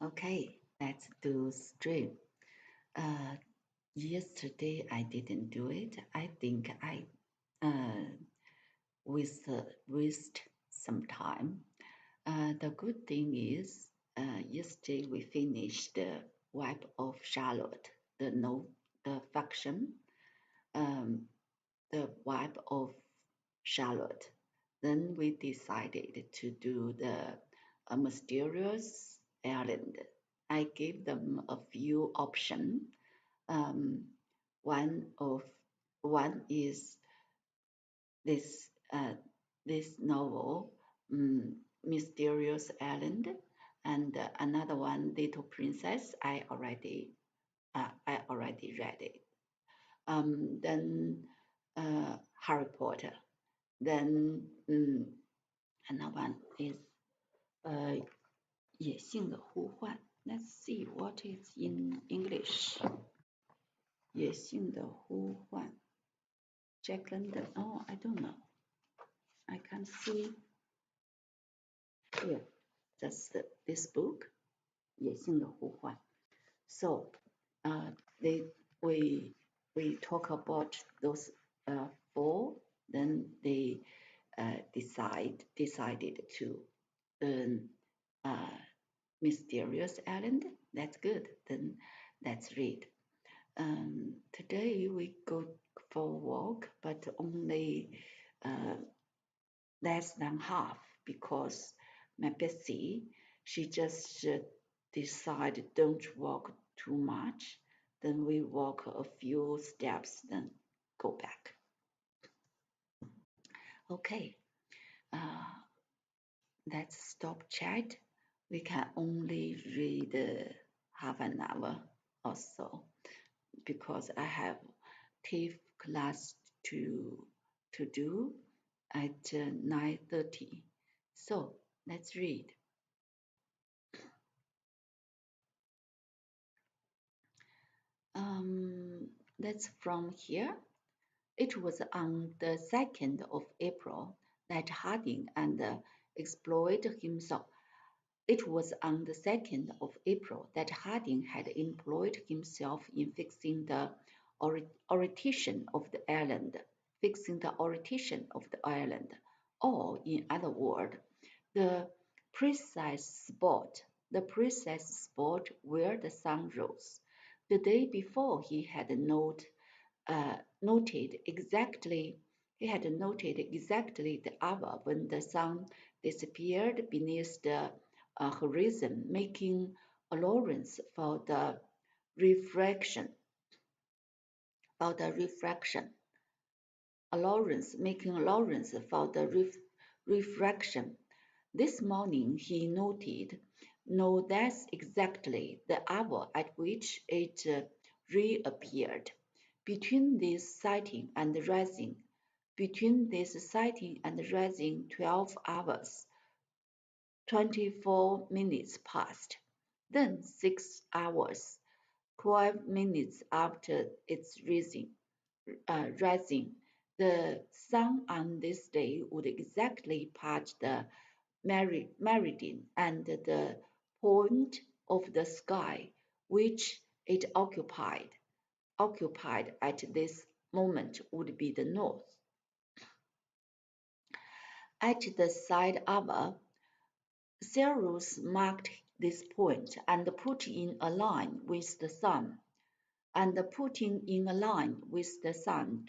Okay, let's do stream. Yesterday I didn't do it. I think I uh, waste some time. The good thing is, yesterday we finished the Web of Charlotte, the no the faction, um, the Web of Charlotte. Then we decided to do the mysterious island. I gave them a few options. Um, one of one is this this novel, Mysterious Island, and another one, Little Princess. I already read it. Then Harry Potter. Then another one is 野性的呼唤. Let's see what is in English. 野性的呼唤. Jack London. Oh, I don't know. I can't see here. Just this book. 野性的呼唤. So, they we talk about those four. Then they decided to learn Mysterious Island. That's good. Then let's read. Today we go for a walk, but only less than half because my Betsy, she just decided don't walk too much. Then we walk a few steps, then go back. Okay, let's stop chat. We can only read half an hour or so because I have TAFE class to do at 9:30. So let's read. That's from here. It was on the 2nd of April that Harding and exploited himself. It was on the 2nd of April that Harding had employed himself in fixing the orientation of the island, or in other words, the the precise spot where the sun rose. The day before he had noted exactly the hour when the sun disappeared beneath the horizon, making allowance for the refraction. Making allowance for the refraction. This morning he noted no less exactly the hour at which it reappeared. Between this sighting and rising, 12 hours, 24 minutes passed. Then 6 hours, 12 minutes after its rising, the sun on this day would exactly pass the meridian, and the point of the sky which it occupied at this moment would be the north. At the side hour, Cyrus marked this point and put in a line with the sun,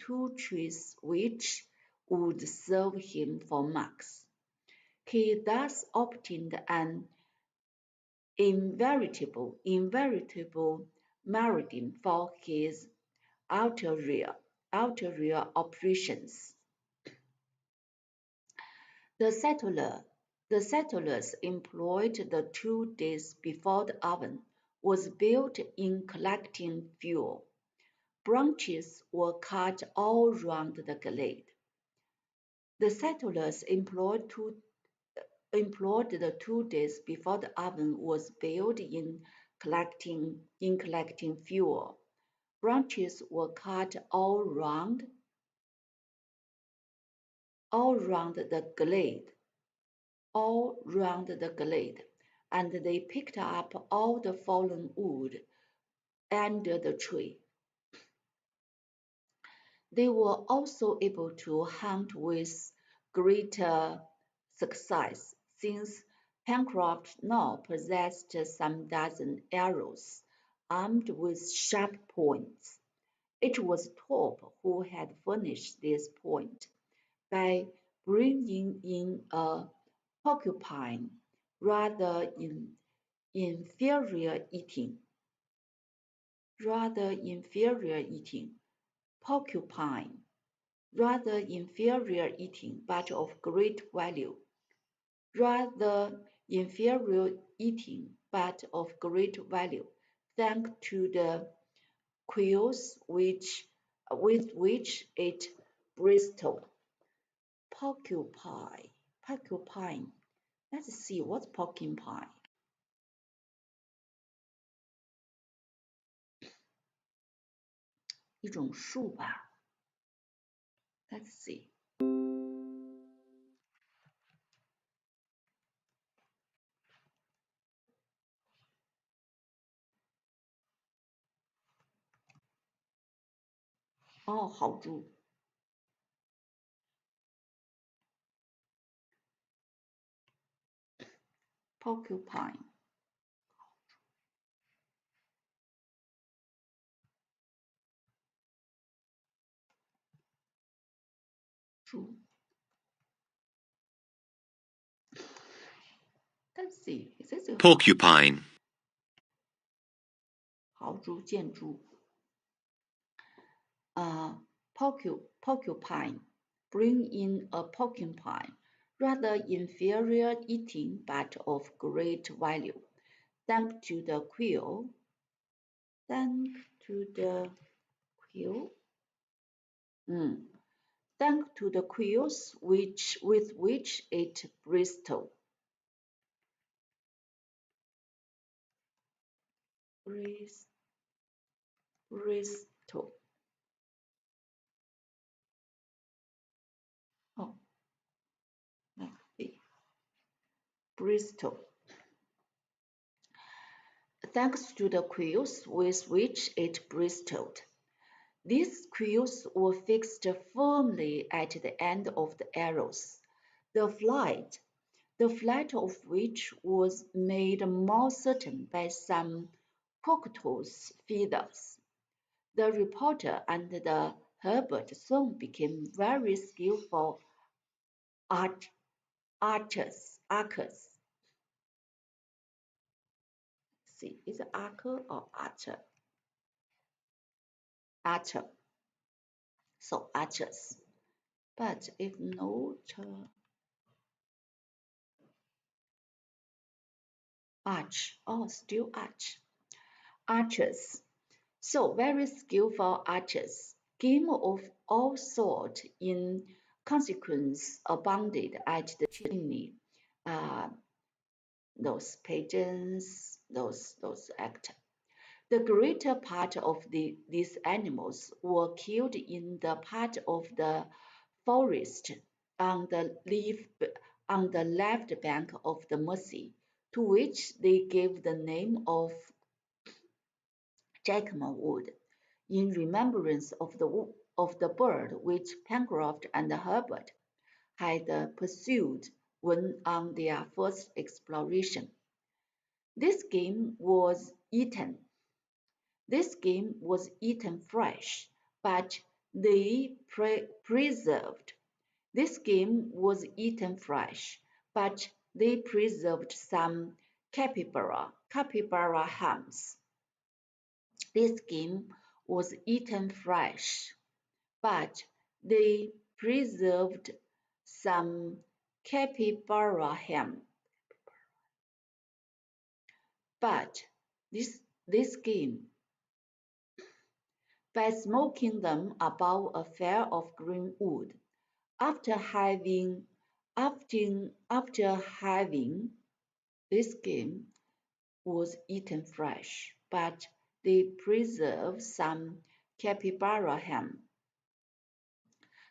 two trees which would serve him for marks. He thus obtained an inveritable meridian for his ulterior operations. The settlers employed the 2 days before the oven was built in collecting fuel. Branches were cut all round the glade. The settlers employed the 2 days before the oven was built in collecting fuel. Branches were cut all round the glade. and they picked up all the fallen wood under the tree. They were also able to hunt with greater success, since Pencroft now possessed some dozen arrows armed with sharp points. It was Top who had furnished this point by bringing in a porcupine rather inferior eating porcupine rather inferior eating, but of great value. Rather inferior eating, but of great value, thanks to the quills with which it bristled. Porcupine. Let's see what's porcupine. 一种树吧。Let's see. 哦，好猪。Porcupine. 猪。Let's see. Is this a Porcupine. 豪猪、箭猪。Porcupine. Bring in a porcupine. Rather inferior eating, but of great value. Thanks to the quill. Thanks to the quills with which it bristled. Bristol. Oh, let's see. Bristol. Thanks to the quills with which it bristled. These quills were fixed firmly at the end of the arrows, the flight of which was made more certain by some cockatoos' feathers. The reporter and the Herbert soon became very skillful archers. See, is it archer or archer? Archer. So archers. But if not arch, oh, still arch. Archers. So very skillful archers. Game of all sorts in consequence abounded at the chimney. Those pigeons, those act. The greater part of these animals were killed in the part of the forest on the left bank of the Mersey, to which they gave the name of Jackman Wood, in remembrance of the bird which Pencroft and Herbert had pursued when on their first exploration. This game was eaten fresh, but they preserved. This game was eaten fresh, but they preserved some capybara hams. This game was eaten fresh, but they preserved some capybara ham. But this game, by smoking them above a fire of green wood, after having this game was eaten fresh, but they preserved some capybara ham,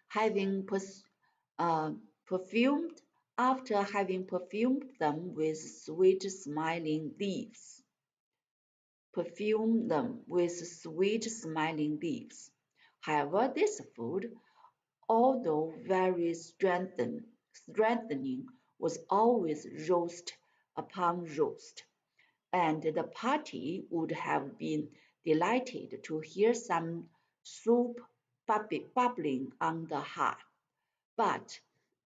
having perfumed after having perfumed them with sweet smiling leaves. Perfume them with sweet smiling leaves. However, this food, although very strengthening, was always roast upon roast, and the party would have been delighted to hear some soup bubbling on the hearth, but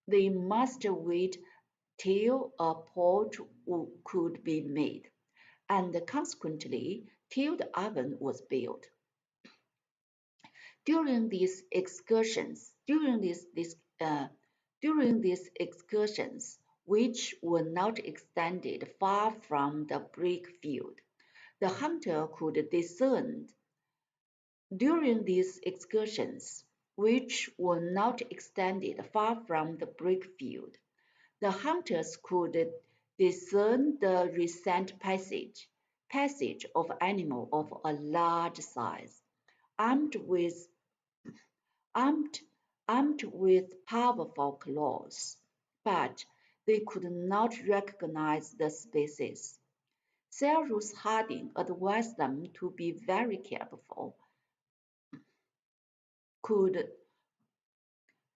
they must wait till a pot could be made, and consequently till the oven was built. During these excursions, which were not extended far from the brick field, the hunter could discern. During these excursions, which were not extended far from the brick field, the hunters could discern the recent passage of animal of a large size, armed with armed, armed with powerful claws, but they could not recognize the species. Cyrus Harding advised them to be very careful. Could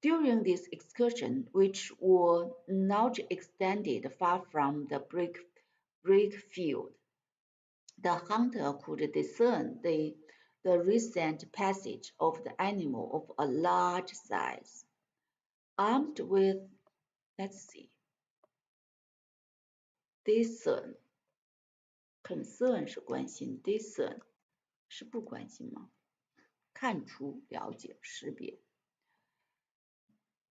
During this excursion, which were not extended far from the brick field, the hunter could discern the recent passage of the animal of a large size, armed with, let's see, discern concern 是关心 discern 是不关心吗？看出、了解、识别。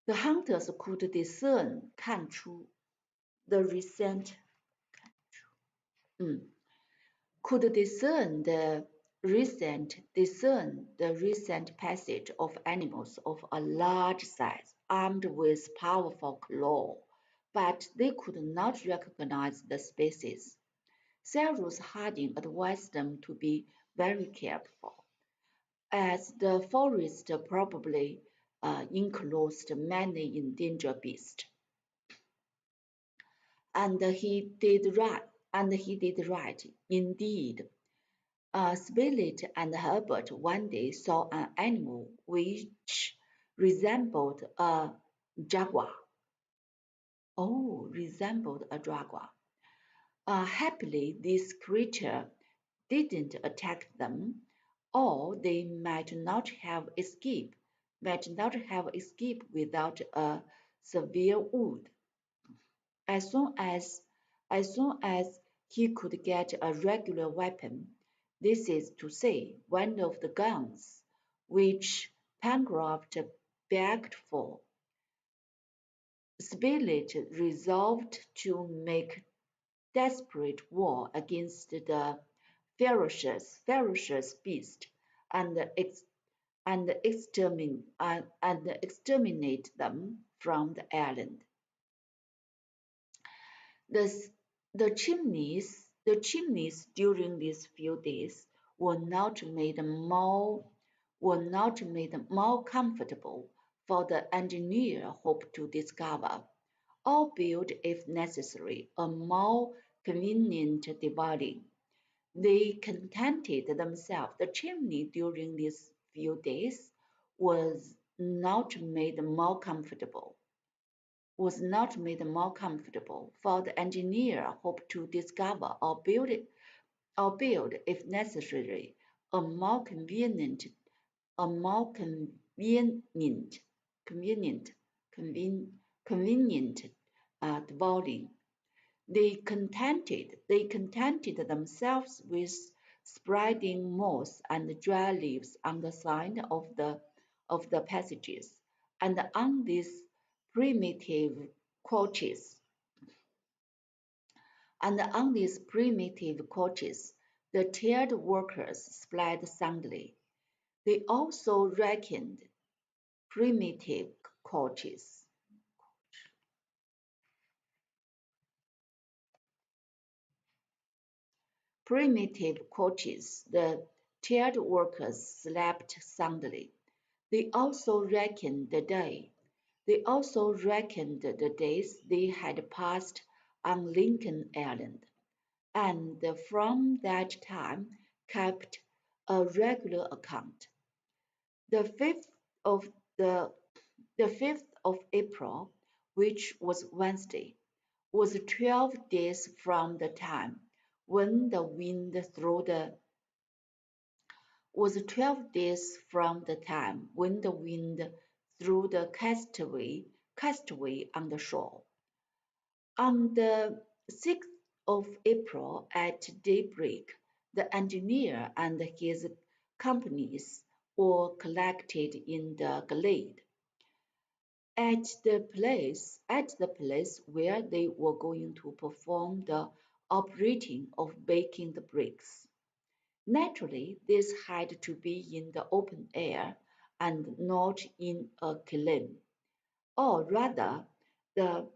The hunters could discern 看出 the recent could discern the recent passage of animals of a large size, armed with powerful claw, but they could not recognize the species. Cyrus Harding advised them to be very careful, as the forest probably enclosed many endangered beasts. And he did right. Indeed, Spilett and Herbert one day saw an animal which resembled a jaguar. Happily, this creature didn't attack them, or they might not have escaped without a severe wound. As soon as he could get a regular weapon, this is to say, one of the guns which Pencroft begged for, Spilett resolved to make desperate war against the ferocious beast and exterminate them from the island. The chimneys during these few days were not made more comfortable for the engineer hoped to discover, or build if necessary a more convenient dwelling. They contented themselves. The chimney during these few days was not made more comfortable for the engineer hoped to discover or build if necessary a more convenient dwelling. They contented themselves with spreading moss and dry leaves on the side of the passages, and on these primitive couches. The tired workers slept soundly. They also reckoned primitive couches. The tired workers slept soundly. They also reckoned the day. They also reckoned the days they had passed on Lincoln Island, and from that time kept a regular account. The 5th of the the 5th of April, which was Wednesday, was 12 days from the time when the wind through the was 12 days from the time when the wind threw the castaway on the shore. On the 6th of April at daybreak, the engineer and his companies were collected in the glade at the place where they were going to perform the operating of baking the bricks. Naturally, this had to be in the open air and not in a kiln, or rather, the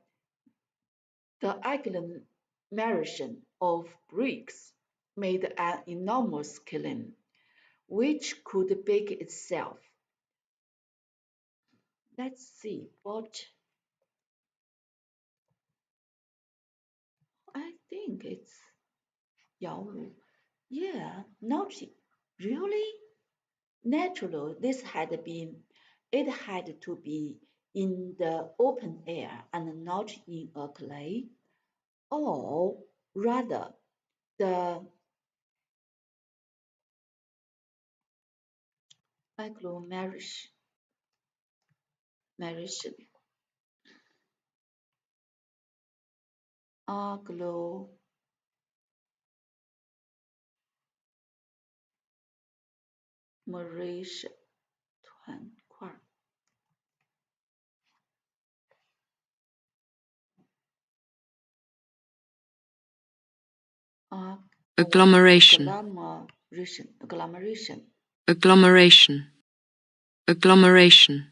the agglomeration of bricks made an enormous kiln, which could bake itself. Let's see what I think it's Yaolu. Yeah, not really. Naturally, it had to be in the open air and not in a clay, or rather, the agglomeration, agglomeration 团块 agglomeration, agglomeration. agglomeration, agglomeration,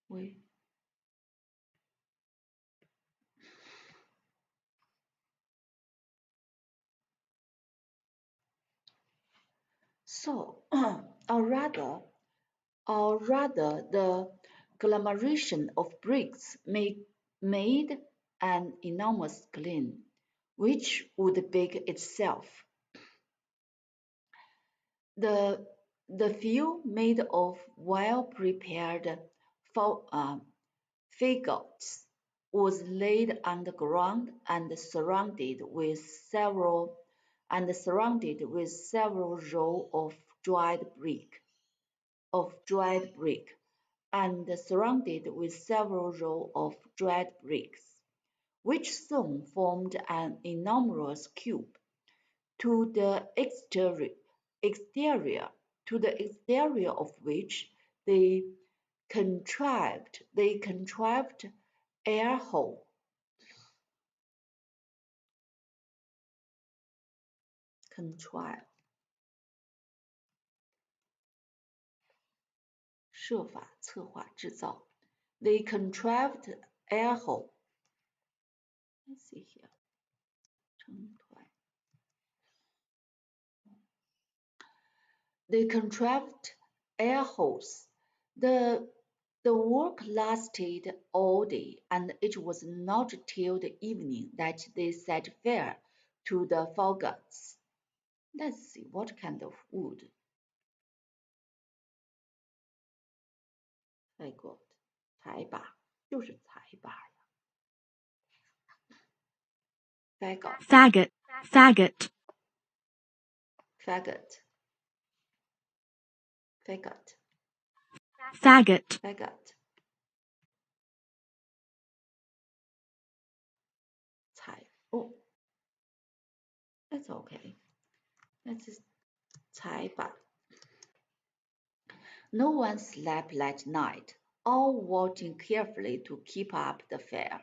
We so, or rather, the agglomeration of bricks made an enormous kiln, which would bake itself. The the fuel made of well-prepared fagots was laid on the ground and surrounded with several rows of dried brick, and surrounded with several rows of dried bricks, which soon formed an enormous cube. To the exterior, to the exterior of which they contrived air hole, 设法策划制造 they contrived air hole. Let's see here. 成团 They contrived air holes. The the work lasted all day, and it was not till the evening that they set fire to the fagots. Let's see what kind of wood. Fagot, 柴把，就是柴把呀。Fagot, faggot, faggot, faggot, faggot, faggot, faggot. 柴 Oh, that's okay. That's 柴把。No one slept that night, all watching carefully to keep up the fire.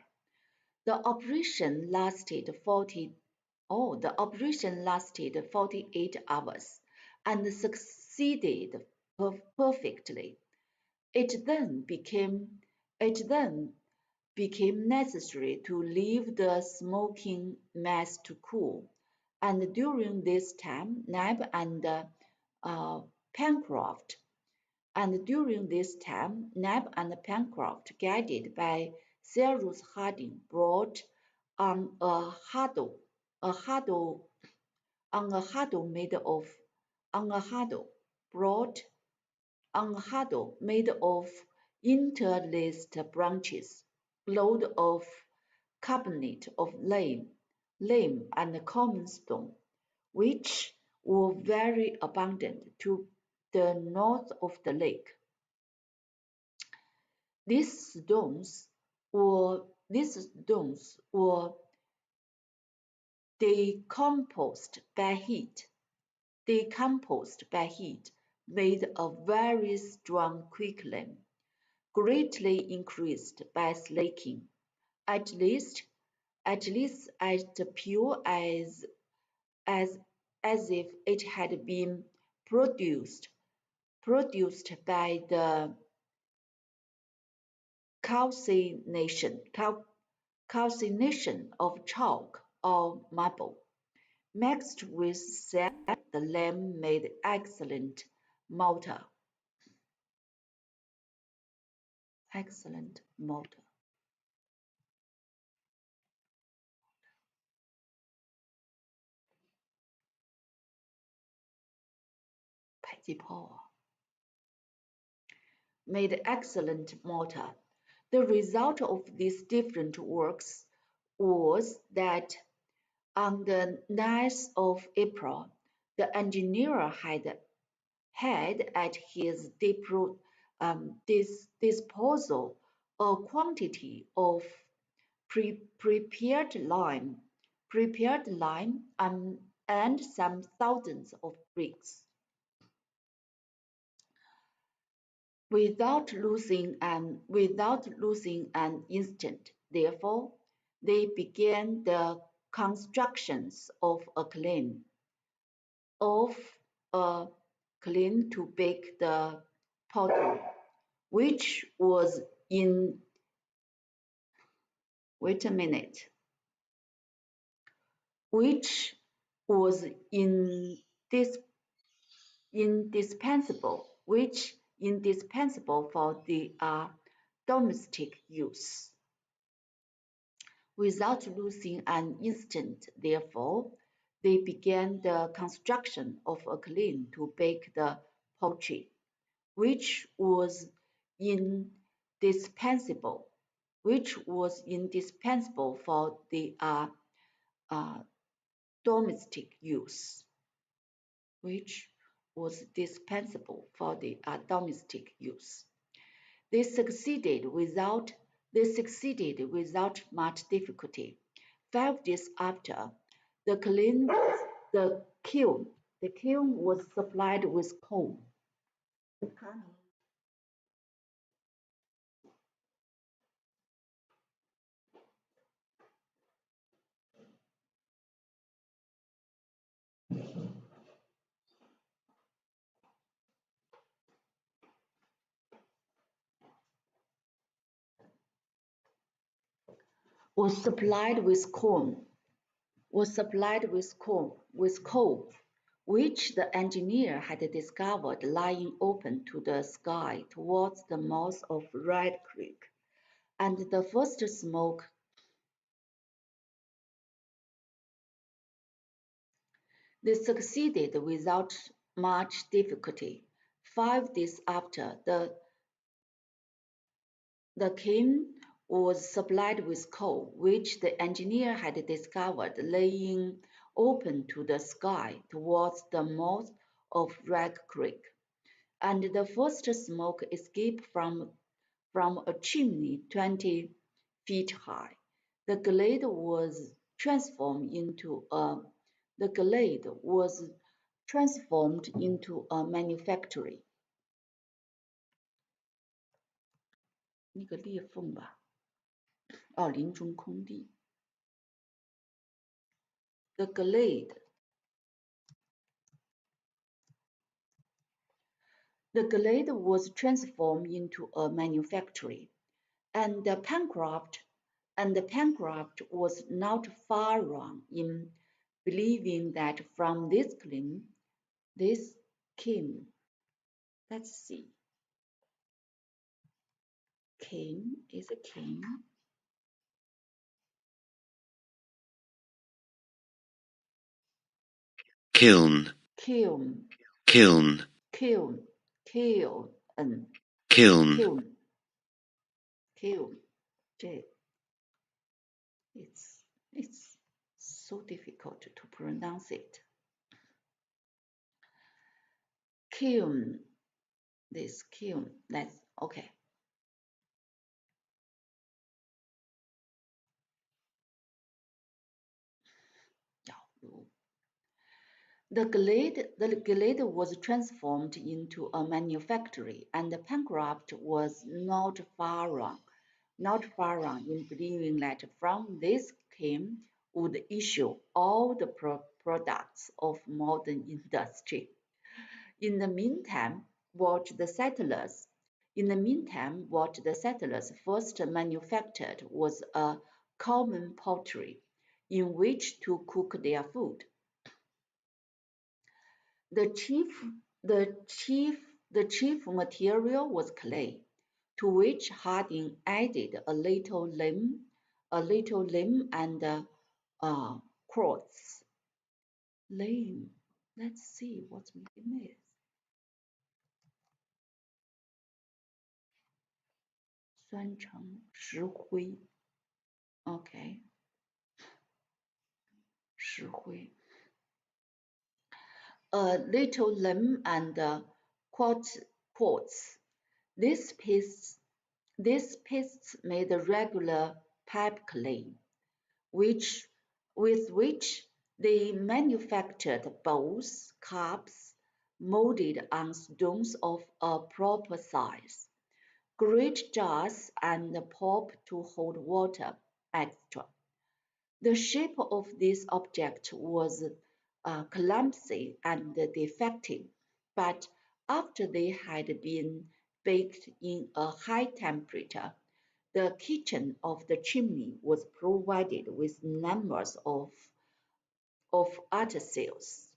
The operation lasted 48 hours and succeeded perfectly. It then became necessary to leave the smoking mass to cool, And during this time, Neb and Pencroft guided by Cyrus Harding, brought on a hurdle, a hurdle, on a hurdle made of, on a hurdle, brought on a hurdle made of interlaced branches, load of carbonate of lime and common stone, which were very abundant to the north of the lake. These stones were decomposed by heat, made a very strong quicklime, greatly increased by slaking, at least as pure as if it had been produced by the calcination of chalk or marble, mixed with sand. The lime made excellent mortar. Excellent mortar. Made excellent mortar. The result of these different works was that on the 9th of April, the engineer had at his disposal a quantity of prepared lime, and some thousands of bricks. Without losing an instant, therefore, they began the constructions of a kiln to bake the pottery, which was in which was indispensable for the domestic use. Without losing an instant, therefore, they began the construction of a kiln to bake the pottery, which was indispensable for the domestic use. They succeeded without much difficulty. 5 days after, the kiln was supplied with coal. Was supplied with coal, which the engineer had discovered lying open to the sky towards the mouth of Red Creek, and the first smoke they succeeded without much difficulty. 5 days after, the kiln was supplied with coal, which the engineer had discovered lying open to the sky towards the mouth of Red Creek, and the first smoke escaped from a chimney 20 feet high. The glade was transformed into a manufactory. 那个裂缝吧，林中空地。The glade was transformed into a manufactory, and Pencroft was not far wrong in believing that from this came, let's see, came is a king. Kiln. Kiln, Kiln. kiln, kiln, Kiln. kiln, kiln. J. It's so difficult to pronounce it. Kiln, this kiln. That's okay. The glade was transformed into a manufactory, and Pencroft was not far wrong in believing that from this kiln would issue all the products of modern industry. In the meantime, what the settlers first manufactured was a common pottery in which to cook their food. The chief material was clay, to which Harding added a little lime and quartz. Lime. Let's see what lime is. 酸橙石灰 ，OK， 石灰。A little lime and quartz. These pastes made a regular pipe clay, with which they manufactured bowls, cups, molded on stones of a proper size, great jars, and pop to hold water, etc. The shape of this object was clumsy and defective, but after they had been baked in a high temperature, the kitchen of the chimney was provided with numbers of utensils,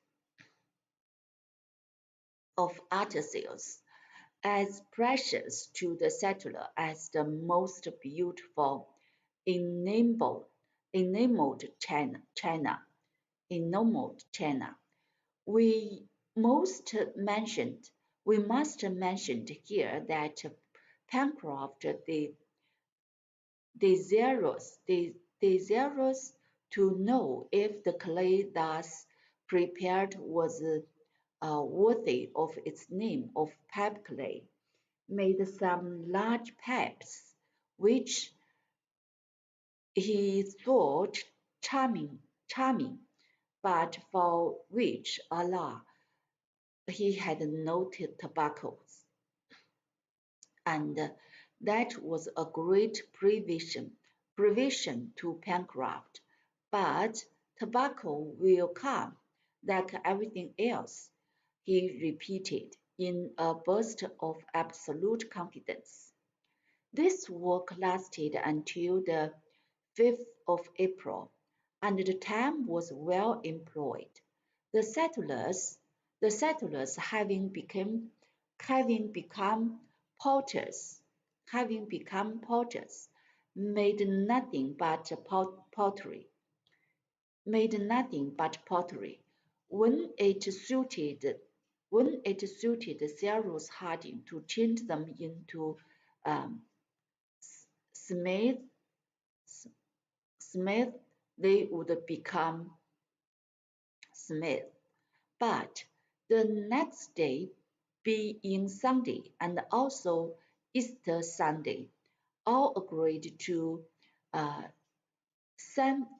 as precious to the settler as the most beautiful enameled china. We must mention here that Pencroft desirous to know if the clay thus prepared was worthy of its name of pipe clay, made some large pipes, which he thought charming, but for which, alas, he had no tobaccos, and that was a great provision to Pencroft. But tobacco will come, like everything else, he repeated in a burst of absolute confidence. This work lasted until the 5th of April, and the time was well employed. The settlers having become potters, made nothing but pottery. When it suited Cyrus Harding to change them into um, smith, they would become smith. But the next day, being Sunday and also Easter Sunday, all agreed to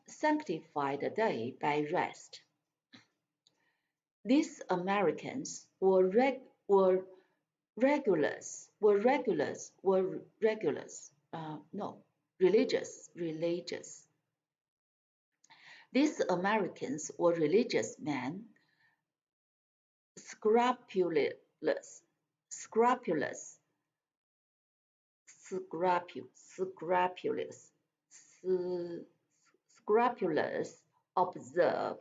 sanctify the day by rest. These Americans were religious. These Americans were religious men, scrupulous, scrupulous, scrupulous, scrupulous, observe,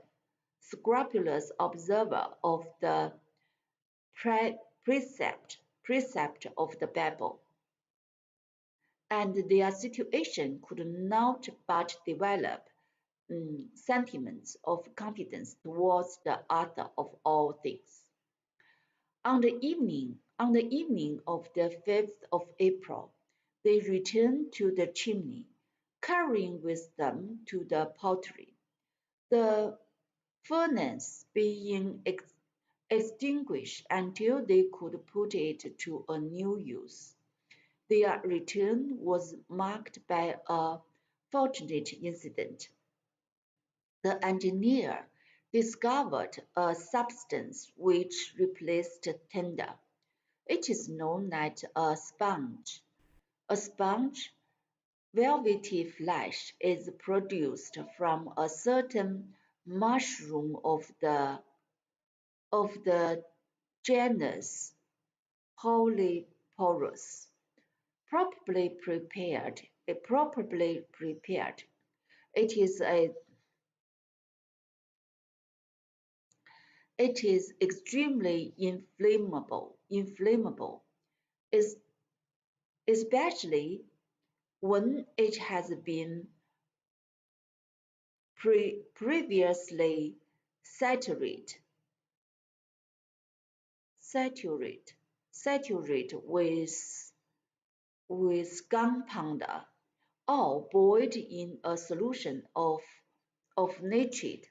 scrupulous observer of the precept of the Bible, and their situation could not but develop sentiments of confidence towards the author of all things. On the evening of the 5th of April, they returned to the chimney, carrying with them to the poultry. The furnace being extinguished until they could put it to a new use. Their return was marked by a fortunate incident. The engineer discovered a substance which replaced tinder. It is known as a sponge. A sponge, velvety flesh, is produced from a certain mushroom of the genus Polyporus, probably prepared. It is a It is extremely inflammable, especially when it has been previously saturated saturated saturated with gunpowder or boiled in a solution of nitrate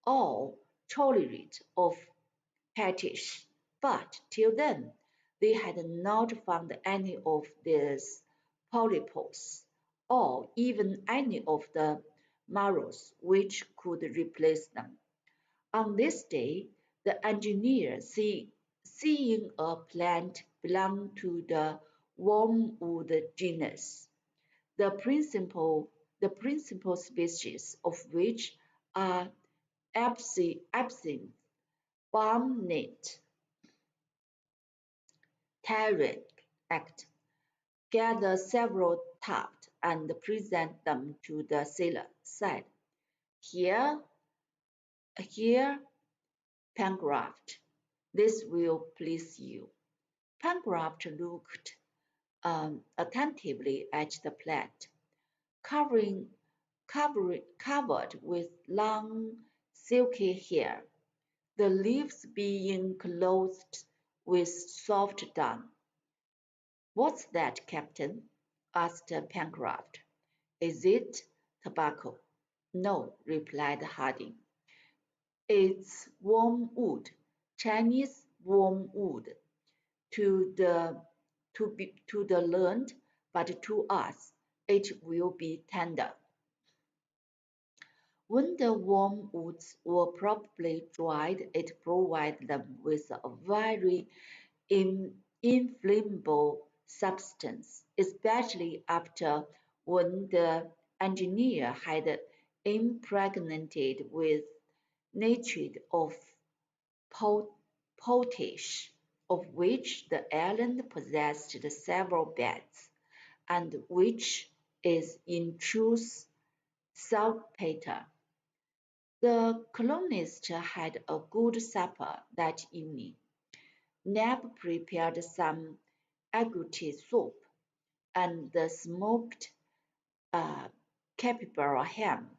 or chloride of potash. But till then, they had not found any of these polypus, or even any of the marrows which could replace them. On this day, the engineer, seeing a plant belong to the wormwood genus, the principal species of which are absinthe, balmnet, Act, gather several tufts and present them to the sailor, said, Here, here, Pencroft, this will please you. Pencroft looked attentively at the plant, covered with long silky hair, the leaves being clothed with soft down. "What's that, Captain?" asked Pencroft. "Is it tobacco?" "No," replied Harding. "It's wormwood, Chinese wormwood, to the learned, but to us it will be tender." When the wormwoods were properly dried, it provided them with a very inflammable substance, especially after when the engineer had impregnated with nitrate of potash, of which the island possessed several beds, and which is in truth saltpeter. The colonists had a good supper that evening. Neb prepared some agouti soup, and the smoked capybara ham,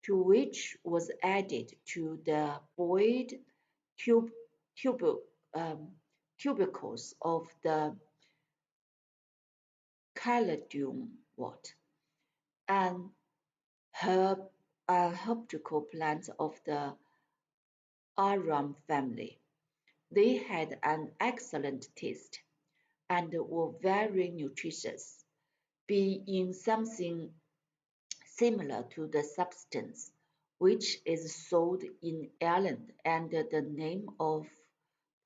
to which was added to the boiled tub, tubercles of the caladium wort, and herbaceous plants of the arum family. They had an excellent taste, and were very nutritious, being something similar to the substance which is sold in Ireland under the name of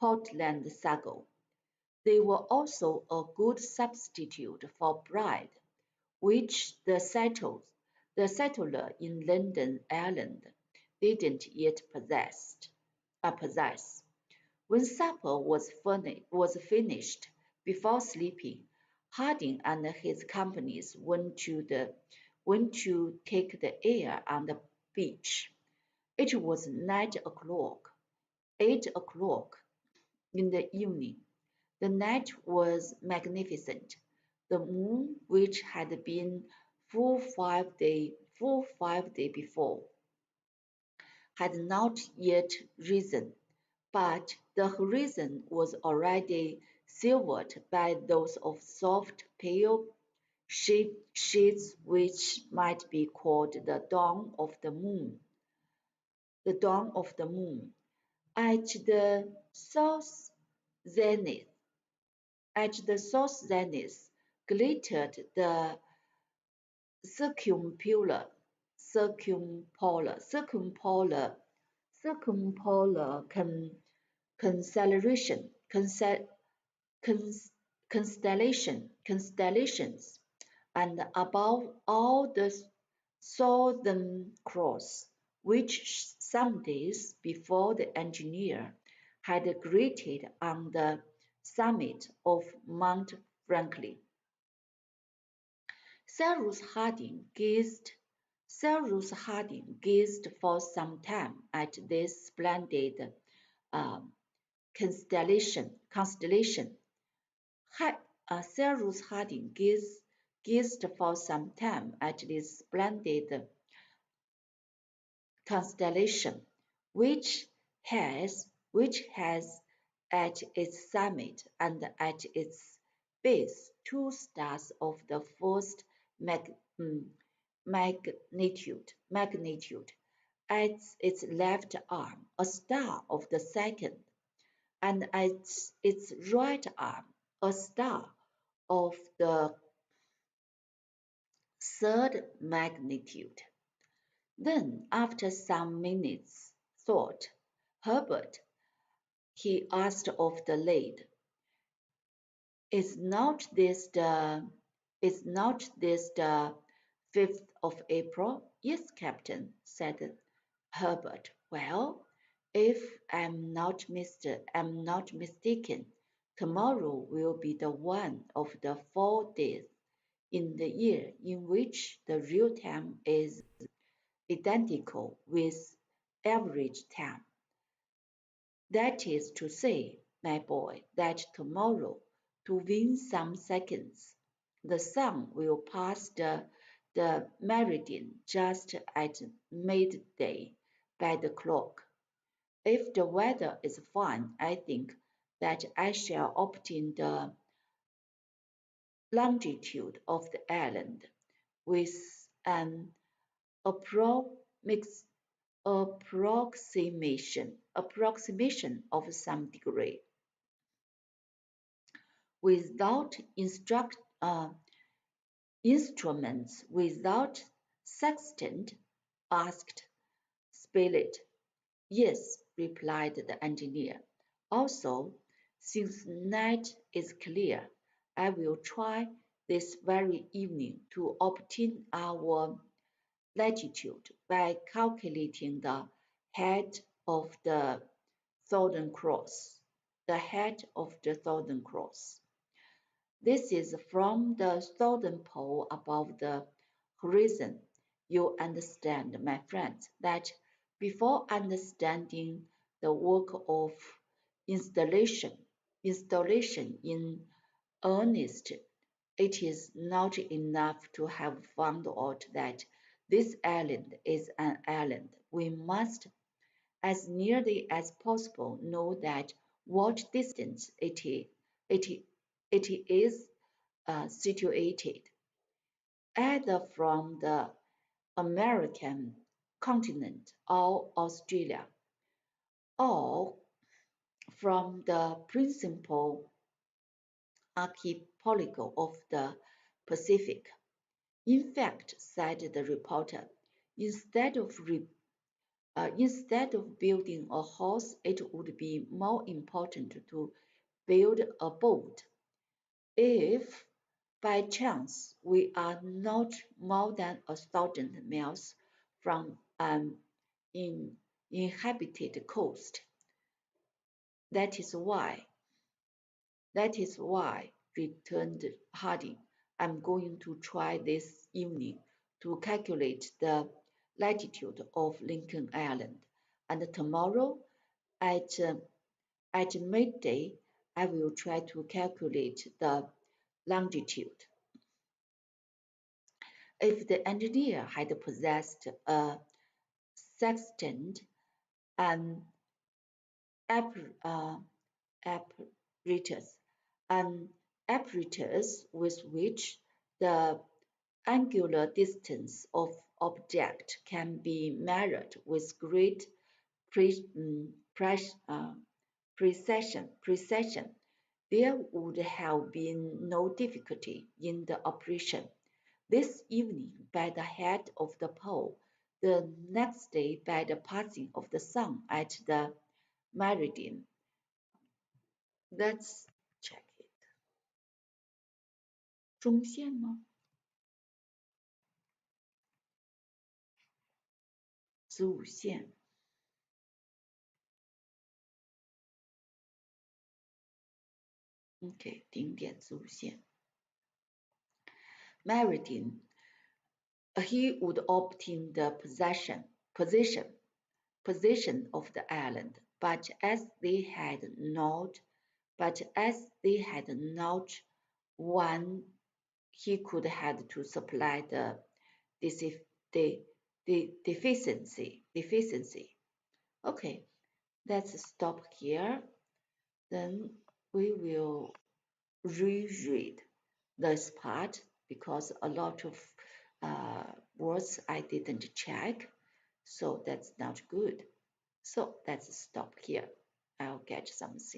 Portland sago. They were also a good substitute for bread, which the settler in London Island didn't yet possess. When supper was finished, before sleeping, Harding and his companions went to take the air on the beach. It was 9 o'clock, 8 o'clock in the evening. The night was magnificent. The moon, which had been full 5 day before, had not yet risen, but the horizon was already silvered by those of soft, pale shades which might be called the dawn of the moon. The dawn of the moon. At the south zenith, glittered the circumpolar, circumpolar constellation, constellations, and above all the Southern Cross, which some days before the engineer had greeted on the summit of Mount Franklin. Cyrus Harding gazed for some time at this splendid um, constellation. Cyrus Harding gazed for some time at this splendid constellation, which has at its summit and at its base two stars of the first magnitude, at its left arm a star of the second, and at its right arm a star of the third magnitude. Then, after some minutes' thought, Herbert, he asked of the lad, "Is not this the 5th of April?" "Yes, Captain," said Herbert. "Well, if I'm not mistaken, tomorrow will be the one of the 4 days in the year in which the real time is identical with average time. That is to say, my boy, that tomorrow, to win some seconds, the sun will pass the meridian just at midday by the clock. If the weather is fine, I think that I shall obtain the longitude of the island with an approximation of some degree. Without instruments, without sextant?" asked Spilett. "Yes," replied the engineer. "Also, since the night is clear, I will try this very evening to obtain our latitude by calculating the head of the Southern Cross. The head of the Southern Cross. This is from the southern pole above the horizon. You understand, my friends, that before understanding the work of installation in earnest, it is not enough to have found out that this island is an island. We must, as nearly as possible, know that what distance it is situated, either from the American continent or Australia, or from the principal archipelago of the Pacific. In fact, said the reporter, instead of building a house, it would be more important to build a boat. If by chance we are not more than 1,000 miles from an inhabited coast, that is why, returned Harding, I'm going to try this evening to calculate the latitude of Lincoln Island, and tomorrow at, at midday I will try to calculate the longitude. If the engineer had possessed a sextant and uh, apparatus, an apparatus with which the angular distance of object can be measured with great pre- mm, precision, there would have been no difficulty in the operation. This evening by the head of the pole, the next day by the passing of the sun at the meridian. Let's check it. 中线吗？子午线。OK，顶点子午线。Meridian, he would obtain the position of the island, but as they had not one, he could have to supply the deficiency. Okay, let's stop here. Then we will reread this part because a lot of words I didn't check, so that's not good. So let's stop here. I'll get something.